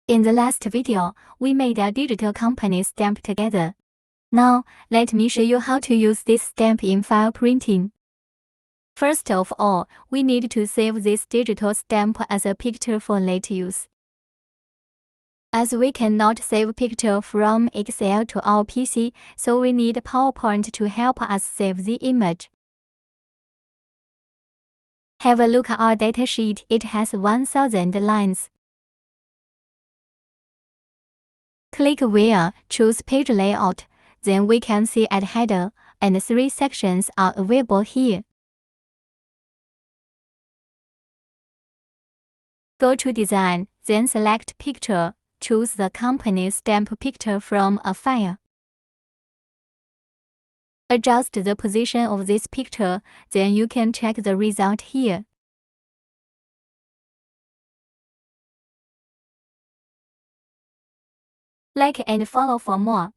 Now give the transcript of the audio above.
In the last video, we made a digital company stamp together. Now, let me show you how to use this stamp in file printing. First of all, we need to save this digital stamp as a picture for later use. As we cannot save picture from Excel to our PC, so we need PowerPoint to help us save the image. Have a look at our datasheet. It has 1000 lines. Click Where, choose Page Layout, then we can see at header, and 3 sections are available here. Go to Design, then select Picture, choose the company stamp picture from a file. Adjust the position of this picture, then you can check the result here. Like and follow for more.